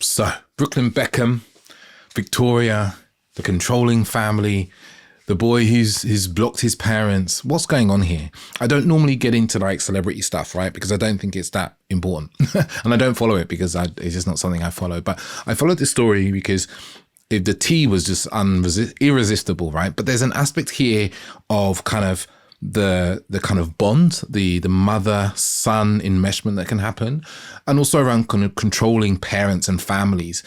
So, Brooklyn Beckham, Victoria, the controlling family, the boy who's blocked his parents. What's going on here? I don't normally get into like celebrity stuff, right? Because I don't think it's that important. And I don't follow it because it's just not something I follow. But I followed this story because if the tea was just irresistible, right? But there's an aspect here of kind of the kind of bond, the mother-son enmeshment that can happen, and also around kind of controlling parents and families.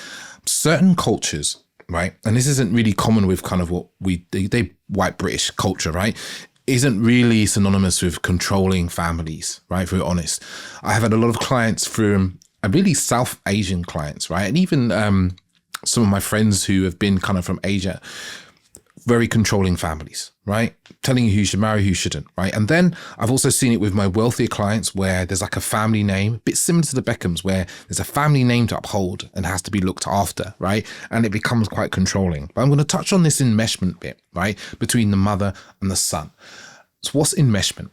Certain cultures, right, and this isn't really common with kind of what they white British culture, right, isn't really synonymous with controlling families, right, if we're honest. I have had a lot of clients from really South Asian clients, right, and even some of my friends who have been kind of from Asia, very controlling families, right? Telling you who you should marry, who you shouldn't, right? And then I've also seen it with my wealthier clients where there's like a family name, a bit similar to the Beckhams, where there's a family name to uphold and has to be looked after, right? And it becomes quite controlling. But I'm going to touch on this enmeshment bit, right? Between the mother and the son. So what's enmeshment?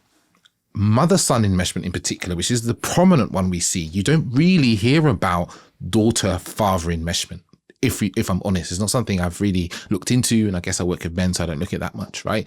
Mother-son enmeshment in particular, which is the prominent one we see. You don't really hear about daughter-father enmeshment. If I'm honest, it's not something I've really looked into, and I guess I work with men, so I don't look at that much, right?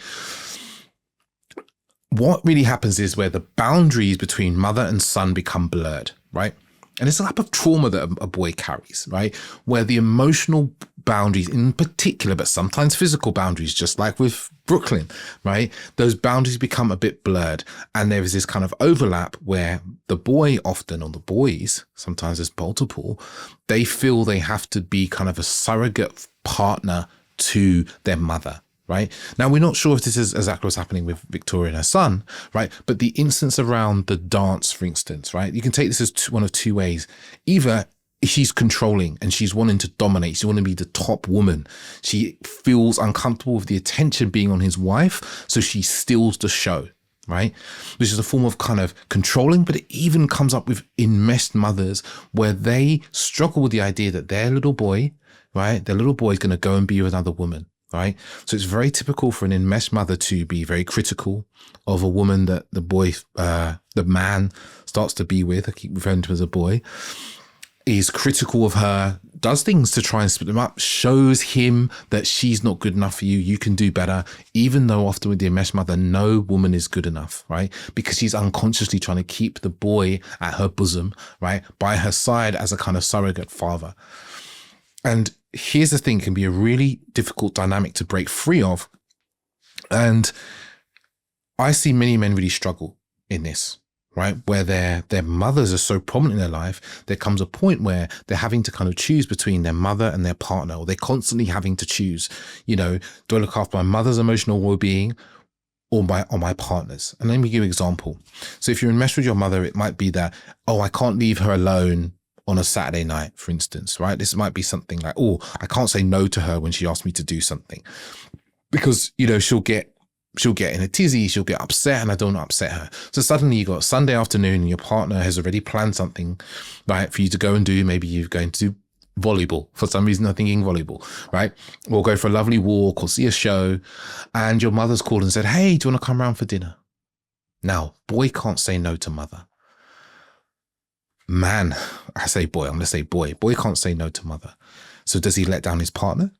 What really happens is where the boundaries between mother and son become blurred, right? And it's a type of trauma that a boy carries, right? Where the emotional boundaries in particular, but sometimes physical boundaries, just like with Brooklyn, right? Those boundaries become a bit blurred. And there is this kind of overlap where the boy often, or the boys, sometimes there's multiple, they feel they have to be kind of a surrogate partner to their mother. Right now, we're not sure if this is exactly what's happening with Victoria and her son, right? But the instance around the dance, for instance, right? You can take this as one of two ways. Either she's controlling and she's wanting to dominate. She wants to be the top woman. She feels uncomfortable with the attention being on his wife, so she steals the show, right? Which is a form of kind of controlling, but it even comes up with enmeshed mothers where they struggle with the idea that their little boy, right? Their little boy is going to go and be with another woman. Right. So it's very typical for an enmeshed mother to be very critical of a woman that the man starts to be with. I keep referring to him as a boy. Is critical of her, does things to try and split them up, shows him that she's not good enough for you. You can do better, even though often with the enmeshed mother, no woman is good enough, right? Because she's unconsciously trying to keep the boy at her bosom, right? By her side as a kind of surrogate father. And here's the thing, can be a really difficult dynamic to break free of. And I see many men really struggle in this, right? Where their mothers are so prominent in their life, there comes a point where they're having to kind of choose between their mother and their partner, or they're constantly having to choose, you know, do I look after my mother's emotional well-being or my partner's? And let me give you an example. So if you're enmeshed with your mother, it might be that, oh, I can't leave her alone on a Saturday night, for instance, right? This might be something like, oh, I can't say no to her when she asks me to do something because, you know, she'll get in a tizzy, she'll get upset, and I don't want to upset her. So suddenly you got Sunday afternoon and your partner has already planned something, right, for you to go and do. Maybe you're going to do volleyball. For some reason, I'm thinking volleyball, right? Or go for a lovely walk or see a show, and your mother's called and said, hey, do you want to come around for dinner? Now, boy can't say no to mother. Man, I say boy, I'm going to say boy. Boy can't say no to mother. So does he let down his partner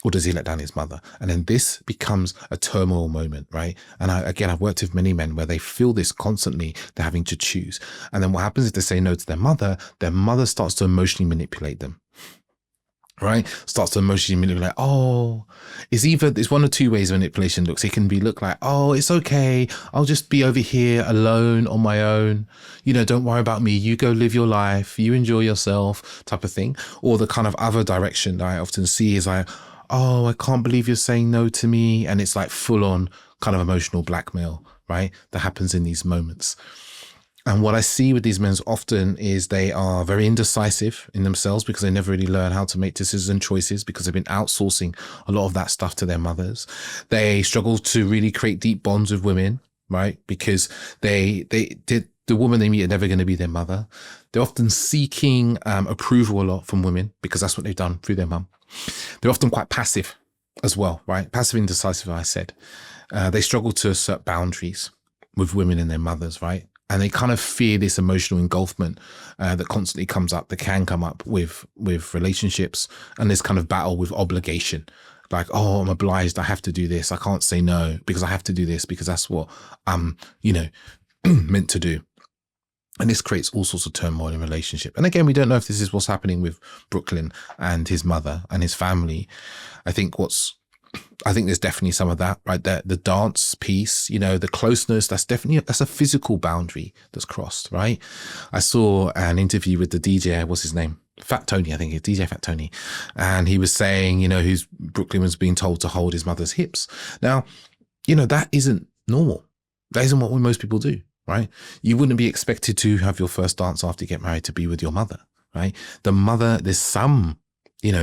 or does he let down his mother? And then this becomes a turmoil moment, right? And I've worked with many men where they feel this constantly, they're having to choose. And then what happens if they say no to their mother starts to emotionally manipulate them. Right? Starts to emotionally manipulate. Oh, it's one of two ways manipulation looks. It can look like, oh, it's okay. I'll just be over here alone on my own. You know, don't worry about me. You go live your life. You enjoy yourself type of thing. Or the kind of other direction that I often see is like, oh, I can't believe you're saying no to me. And it's like full on kind of emotional blackmail, right? That happens in these moments. And what I see with these men often is they are very indecisive in themselves because they never really learn how to make decisions and choices because they've been outsourcing a lot of that stuff to their mothers. They struggle to really create deep bonds with women, right? Because the woman they meet are never going to be their mother. They're often seeking approval a lot from women because that's what they've done through their mum. They're often quite passive as well, right? Passive and indecisive, I said. They struggle to assert boundaries with women and their mothers, right? And they kind of fear this emotional engulfment that constantly comes up, that can come up with relationships, and this kind of battle with obligation. Like, oh, I'm obliged. I have to do this. I can't say no because I have to do this because that's what I'm, meant to do. And this creates all sorts of turmoil in relationship. And again, we don't know if this is what's happening with Brooklyn and his mother and his family. I think there's definitely some of that, right? The dance piece, the closeness, that's a physical boundary that's crossed, right? I saw an interview with the DJ, what's his name? Fat Tony, I think it's DJ Fat Tony. And he was saying, Brooklyn was being told to hold his mother's hips. Now, that isn't normal. That isn't what most people do, right? You wouldn't be expected to have your first dance after you get married to be with your mother, right? The mother, there's some,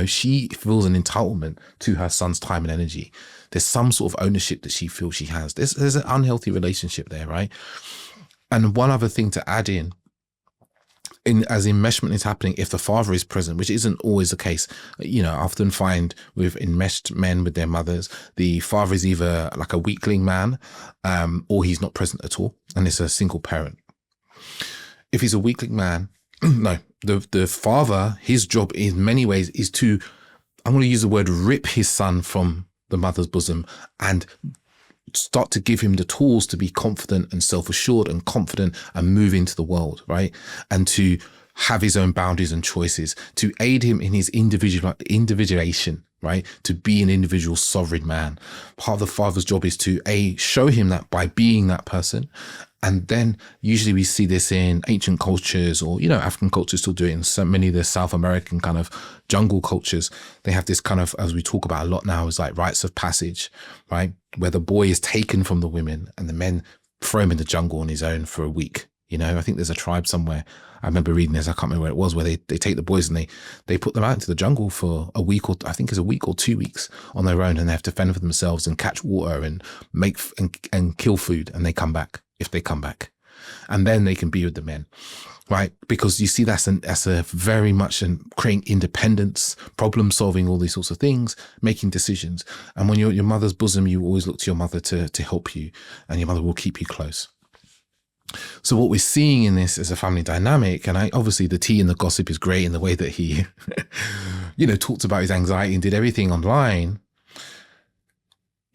she feels an entitlement to her son's time and energy. There's some sort of ownership that she feels she has. There's an unhealthy relationship there, right? And one other thing to add as enmeshment is happening, if the father is present, which isn't always the case, I often find with enmeshed men with their mothers, the father is either like a weakling man, or he's not present at all, and it's a single parent. If he's a weakling man, no, the father, his job in many ways is to, I'm going to use the word, rip his son from the mother's bosom and start to give him the tools to be confident and self-assured and confident and move into the world, right? And to have his own boundaries and choices, to aid him in his individuation, right? To be an individual sovereign man. Part of the father's job is to show him that by being that person. And then usually we see this in ancient cultures, or, African cultures still do it in so many of the South American kind of jungle cultures. They have this kind of, as we talk about a lot now, is like rites of passage, right? Where the boy is taken from the women and the men throw him in the jungle on his own for a week. I think there's a tribe somewhere, I remember reading this, I can't remember where it was, where they take the boys and they put them out into the jungle for a week, or I think it's a week or 2 weeks on their own, and they have to fend for themselves and catch water and make and kill food, and they come back, if they come back, and then they can be with the men, right? Because you see that's a very much creating independence, problem solving, all these sorts of things, making decisions. And when you're at your mother's bosom, you always look to your mother to help you, and your mother will keep you close. So what we're seeing in this is a family dynamic, and obviously the tea and the gossip is great in the way that he, talked about his anxiety and did everything online,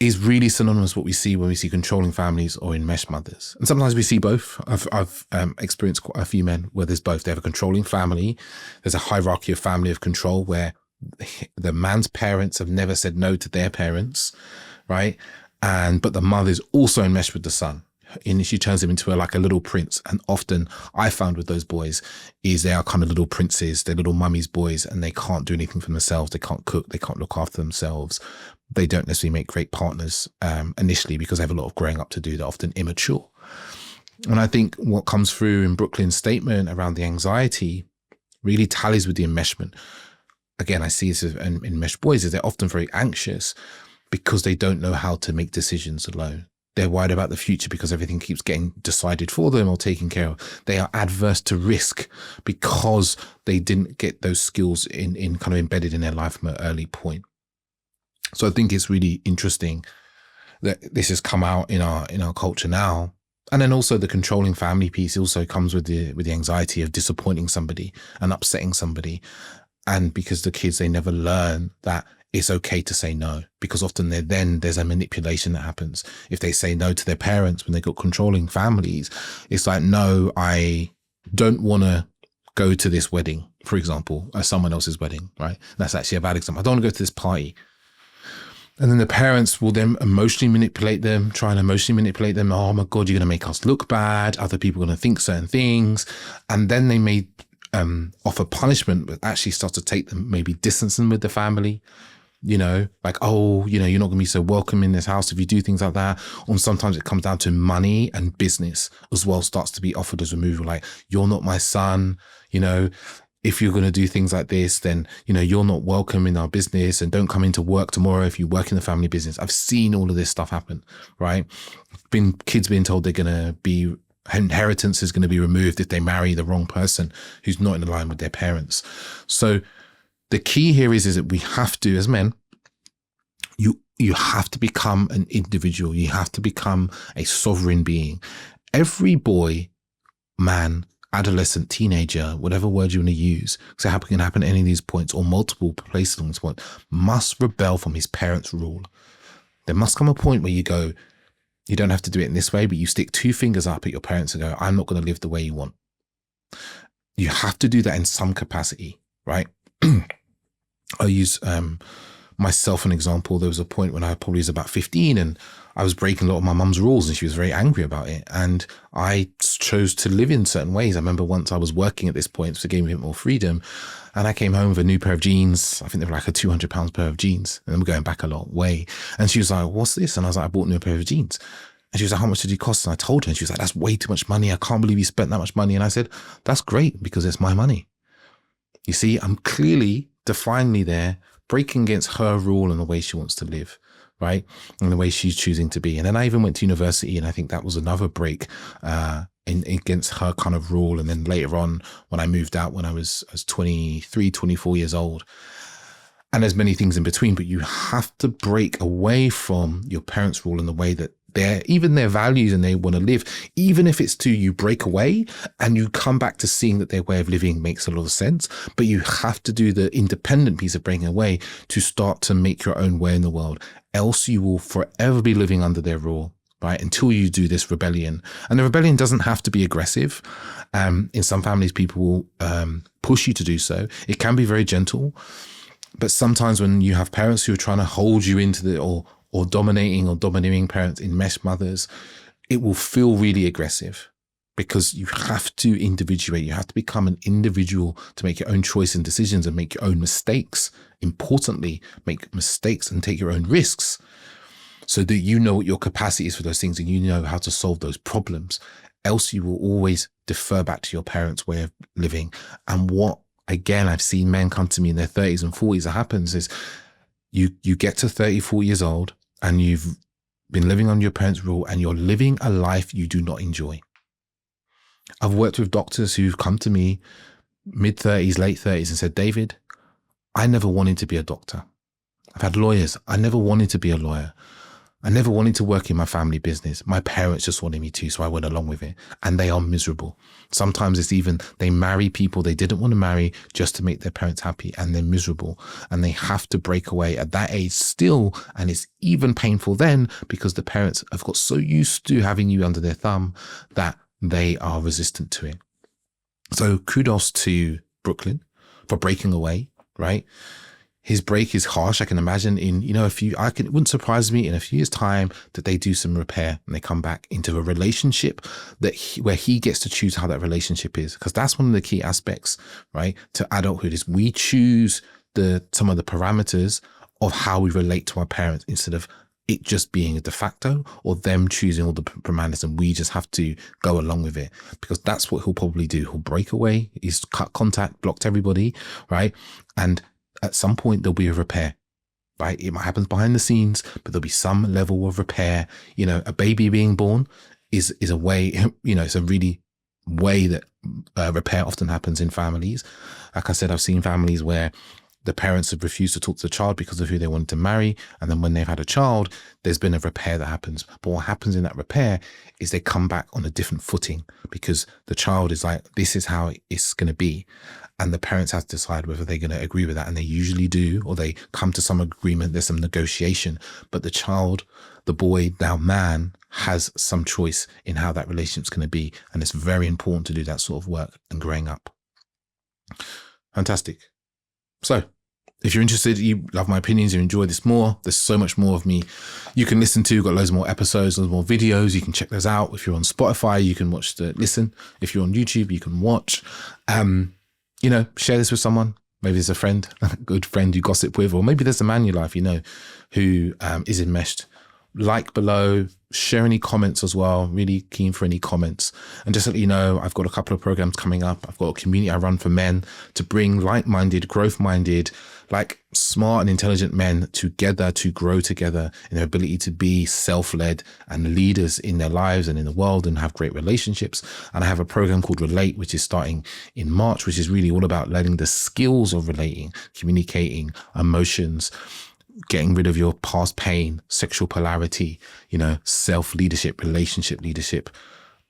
is really synonymous with what we see when we see controlling families or enmeshed mothers. And sometimes we see both. I've experienced quite a few men where there's both. They have a controlling family. There's a hierarchy of family of control where the man's parents have never said no to their parents, right? But the mother is also enmeshed with the son. And she turns him into a little prince. And often I found with those boys is they are kind of little princes, they're little mummy's boys, and they can't do anything for themselves. They can't cook, they can't look after themselves. They don't necessarily make great partners initially because they have a lot of growing up to do. They're often immature. And I think what comes through in Brooklyn's statement around the anxiety really tallies with the enmeshment. Again, I see this in enmeshed boys, is they're often very anxious because they don't know how to make decisions alone. They're worried about the future because everything keeps getting decided for them or taken care of. They are adverse to risk because they didn't get those skills in kind of embedded in their life from an early point. So I think it's really interesting that this has come out in our culture now. And then also the controlling family piece also comes with the anxiety of disappointing somebody and upsetting somebody. And because the kids, they never learn that it's okay to say no, because often there's a manipulation that happens. If they say no to their parents when they got controlling families, it's like, no, I don't want to go to this wedding, for example, or someone else's wedding, right? That's actually a bad example. I don't want to go to this party. And then the parents will then emotionally manipulate them, try and emotionally manipulate them. Oh my God, you're going to make us look bad. Other people are going to think certain things. And then they may offer punishment, but actually start to take them, maybe distance them with the family. Like, oh, you're not going to be so welcome in this house if you do things like that. Or sometimes it comes down to money and business as well, starts to be offered as removal. Like, you're not my son, if you're going to do things like this, then, you're not welcome in our business, and don't come into work tomorrow if you work in the family business. I've seen all of this stuff happen, right? Kids being told they're going to be, inheritance is going to be removed if they marry the wrong person who's not in line with their parents. So the key here is that we have to, as men, you have to become an individual. You have to become a sovereign being. Every boy man, adolescent, teenager, whatever word you want to use, because it can happen at any of these points or multiple places on this point, must rebel from his parents' rule. There must come a point where you go, you don't have to do it in this way, but you stick two fingers up at your parents and go, I'm not going to live the way you want. You have to do that in some capacity, right? I'll use myself an example. There was a point when I probably was about 15 and I was breaking a lot of my mum's rules and she was very angry about it. And I chose to live in certain ways. I remember once I was working at this point, so it gave me a bit more freedom. And I came home with a new pair of jeans. I think they were like a £200 pair of jeans. And I'm going back a long way. And she was like, what's this? And I was like, I bought a new pair of jeans. And she was like, how much did it cost? And I told her, and she was like, that's way too much money. I can't believe you spent that much money. And I said, that's great because it's my money. You see, I'm clearly, definitely there, breaking against her rule and the way she wants to live, right? And the way she's choosing to be. And then I even went to university, and I think that was another break against her kind of rule. And then later on, when I moved out, when I was 23, 24 years old, and there's many things in between, but you have to break away from your parents' rule in the way that even their values and they want to live, even if it's you break away and you come back to seeing that their way of living makes a lot of sense, but you have to do the independent piece of breaking away to start to make your own way in the world. Else you will forever be living under their rule, right? Until you do this rebellion. And the rebellion doesn't have to be aggressive. In some families, people will push you to do so. It can be very gentle. But sometimes when you have parents who are trying to hold you into or domineering parents, enmeshed mothers, it will feel really aggressive because you have to individuate. You have to become an individual to make your own choice and decisions and make your own mistakes. Importantly, make mistakes and take your own risks so that you know what your capacity is for those things and you know how to solve those problems. Else you will always defer back to your parents' way of living. And what, again, I've seen men come to me in their 30s and 40s, that happens is you get to 30, 40 years old, and you've been living on your parents' rule and you're living a life you do not enjoy. I've worked with doctors who've come to me mid-30s, late 30s and said, David, I never wanted to be a doctor. I've had lawyers. I never wanted to be a lawyer. I never wanted to work in my family business. My parents just wanted me to, so I went along with it. And they are miserable. Sometimes it's even, they marry people they didn't want to marry just to make their parents happy, and they're miserable. And they have to break away at that age still. And it's even painful then because the parents have got so used to having you under their thumb that they are resistant to it. So kudos to Brooklyn for breaking away, right? His break is harsh. I can imagine it wouldn't surprise me in a few years' time that they do some repair and they come back into a relationship where he gets to choose how that relationship is. Because that's one of the key aspects, right, to adulthood is we choose some of the parameters of how we relate to our parents instead of it just being a de facto or them choosing all the parameters and we just have to go along with it, because that's what he'll probably do. He'll break away. He's cut contact, blocked everybody, right? And at some point there'll be a repair, right? It might happen behind the scenes, but there'll be some level of repair. A baby being born is a way, it's a really way that repair often happens in families. Like I said, I've seen families where the parents have refused to talk to the child because of who they wanted to marry. And then when they've had a child, there's been a repair that happens. But what happens in that repair is they come back on a different footing because the child is like, this is how it's going to be. And the parents have to decide whether they're going to agree with that. And they usually do, or they come to some agreement. There's some negotiation. But the child, the boy, now man, has some choice in how that relationship's going to be. And it's very important to do that sort of work and growing up. Fantastic. So if you're interested, you love my opinions, you enjoy this more, there's so much more of me you can listen to. Got loads more episodes, loads more videos. You can check those out. If you're on Spotify, you can listen. If you're on YouTube, you can watch. Share this with someone. Maybe there's a friend, a good friend you gossip with, or maybe there's a man in your life, who is enmeshed. Like below, share any comments as well. Really keen for any comments. And just to let you know, I've got a couple of programs coming up. I've got a community I run for men to bring like-minded, growth-minded, like smart and intelligent men together to grow together in their ability to be self-led and leaders in their lives and in the world and have great relationships. And I have a program called Relate, which is starting in March, which is really all about learning the skills of relating, communicating, emotions, getting rid of your past pain, sexual polarity, self-leadership, relationship leadership,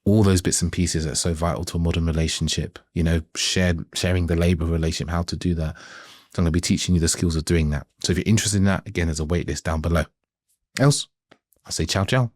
all those bits and pieces that are so vital to a modern relationship, you know, sharing the labor relationship, how to do that. So I'm going to be teaching you the skills of doing that. So if you're interested in that, again, there's a wait list down below. Else, I'll say ciao, ciao.